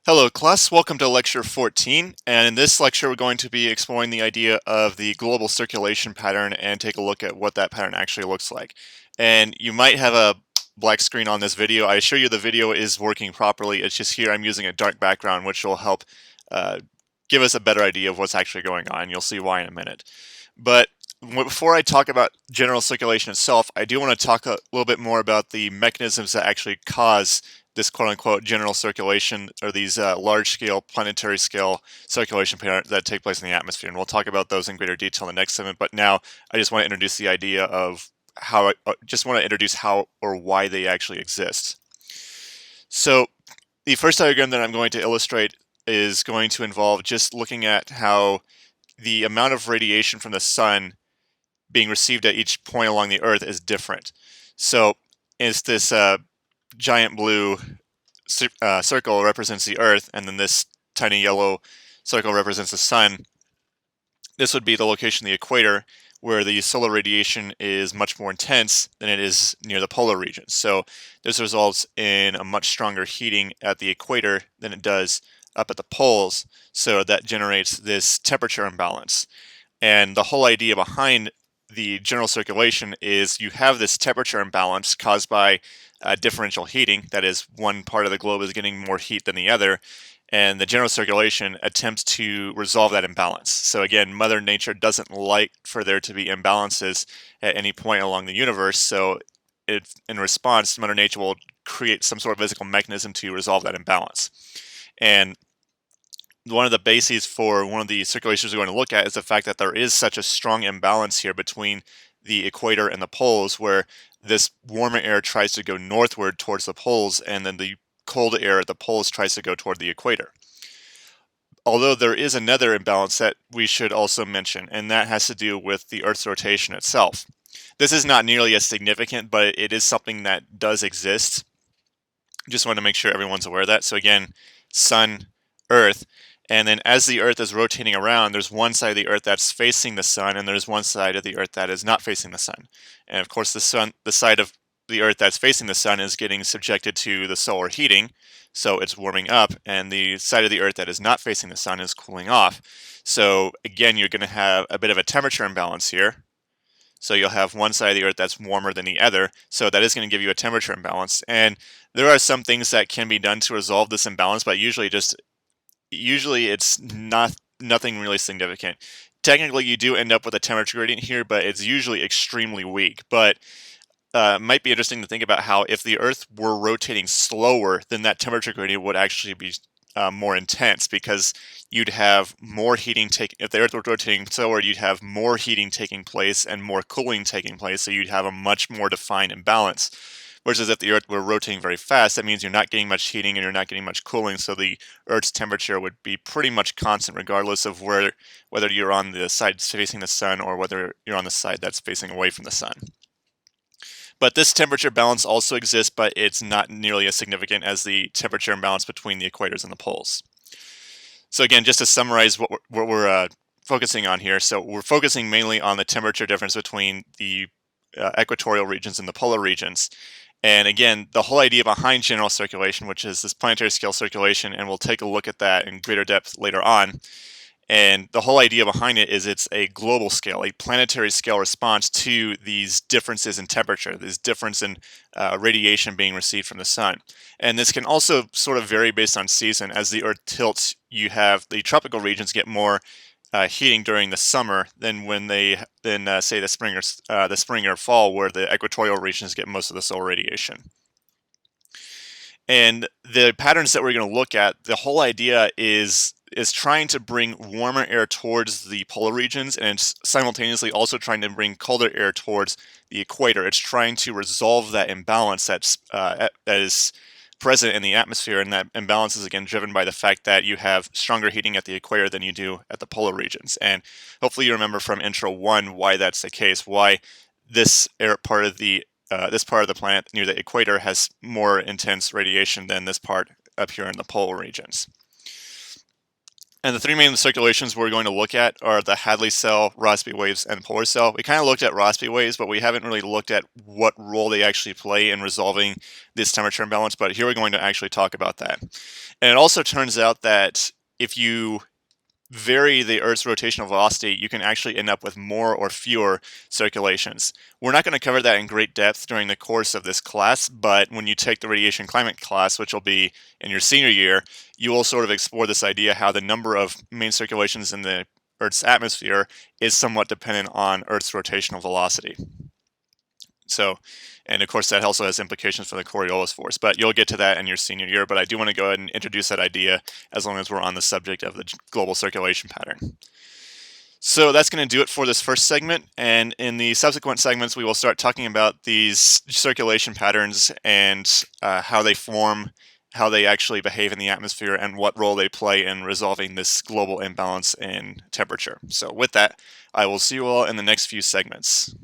Hello class, welcome to lecture 14, and in this lecture we're going to be exploring the idea of the global circulation pattern and take a look at what that pattern actually looks like. And you might have a black screen on this video. I assure you the video is working properly, it's just here I'm using a dark background which will help uh, give us a better idea of what's actually going on. You'll see why in a minute. But before I talk about general circulation itself, I do want to talk a little bit more about the mechanisms that actually cause this quote-unquote general circulation, or these large-scale, planetary scale circulation patterns that take place in the atmosphere. And we'll talk about those in greater detail in the next segment. But now I just want to introduce the idea of how or why they actually exist. So the first diagram that I'm going to illustrate is going to involve just looking at how the amount of radiation from the sun being received at each point along the Earth is different. So it's this giant blue circle represents the Earth, and then this tiny yellow circle represents the sun. This would be the location of the equator, where the solar radiation is much more intense than it is near the polar regions. So this results in a much stronger heating at the equator than it does up at the poles. So that generates this temperature imbalance. And the whole idea behind the general circulation is you have this temperature imbalance caused by differential heating. That is, one part of the globe is getting more heat than the other, and the general circulation attempts to resolve that imbalance. So again, Mother Nature doesn't like for there to be imbalances at any point along the universe, so in response, Mother Nature will create some sort of physical mechanism to resolve that imbalance. And one of the bases for one of the circulations we're going to look at is the fact that there is such a strong imbalance here between the equator and the poles, where this warmer air tries to go northward towards the poles, and then the cold air at the poles tries to go toward the equator. Although there is another imbalance that we should also mention, and that has to do with the Earth's rotation itself. This is not nearly as significant, but it is something that does exist. Just want to make sure everyone's aware of that. So again, Sun, Earth, and then as the Earth is rotating around, there's one side of the Earth that's facing the sun, and there's one side of the Earth that is not facing the sun. And of course, the side of the Earth that's facing the sun is getting subjected to the solar heating, so it's warming up, and the side of the Earth that is not facing the sun is cooling off. So again, you're going to have a bit of a temperature imbalance here. So you'll have one side of the Earth that's warmer than the other, so that is going to give you a temperature imbalance. And there are some things that can be done to resolve this imbalance, but usually it's nothing really significant. Technically, you do end up with a temperature gradient here, but it's usually extremely weak. But it might be interesting to think about how if the Earth were rotating slower, then that temperature gradient would actually be more intense, because you'd have more heating if the Earth were rotating slower, you'd have more heating taking place and more cooling taking place, so you'd have a much more defined imbalance. Whereas if the Earth were rotating very fast, that means you're not getting much heating and you're not getting much cooling, so the Earth's temperature would be pretty much constant regardless of whether you're on the side facing the sun or whether you're on the side that's facing away from the sun. But this temperature balance also exists, but it's not nearly as significant as the temperature imbalance between the equators and the poles. So again, just to summarize what we're focusing on here, so we're focusing mainly on the temperature difference between the equatorial regions and the polar regions. And again, the whole idea behind general circulation, which is this planetary scale circulation, and we'll take a look at that in greater depth later on. And the whole idea behind it is it's a global scale, a planetary scale response to these differences in temperature, this difference in radiation being received from the sun. And this can also sort of vary based on season. As the Earth tilts, you have the tropical regions get more heating during the summer than say the spring or fall, where the equatorial regions get most of the solar radiation. And the patterns that we're going to look at, the whole idea is trying to bring warmer air towards the polar regions, and it's simultaneously also trying to bring colder air towards the equator. It's trying to resolve that imbalance that is present in the atmosphere, and that imbalance is again driven by the fact that you have stronger heating at the equator than you do at the polar regions. And hopefully you remember from intro 1 why that's the case, why this part of the planet near the equator has more intense radiation than this part up here in the polar regions. And the three main circulations we're going to look at are the Hadley cell, Rossby waves, and polar cell. We kind of looked at Rossby waves, but we haven't really looked at what role they actually play in resolving this temperature imbalance, but here we're going to actually talk about that. And it also turns out that if you vary the Earth's rotational velocity, you can actually end up with more or fewer circulations. We're not going to cover that in great depth during the course of this class, but when you take the radiation climate class, which will be in your senior year, you will sort of explore this idea how the number of main circulations in the Earth's atmosphere is somewhat dependent on Earth's rotational velocity. So, and of course that also has implications for the Coriolis force, but you'll get to that in your senior year. But I do want to go ahead and introduce that idea as long as we're on the subject of the global circulation pattern. So that's going to do it for this first segment, and in the subsequent segments we will start talking about these circulation patterns and how they form, how they actually behave in the atmosphere, and what role they play in resolving this global imbalance in temperature. So with that, I will see you all in the next few segments.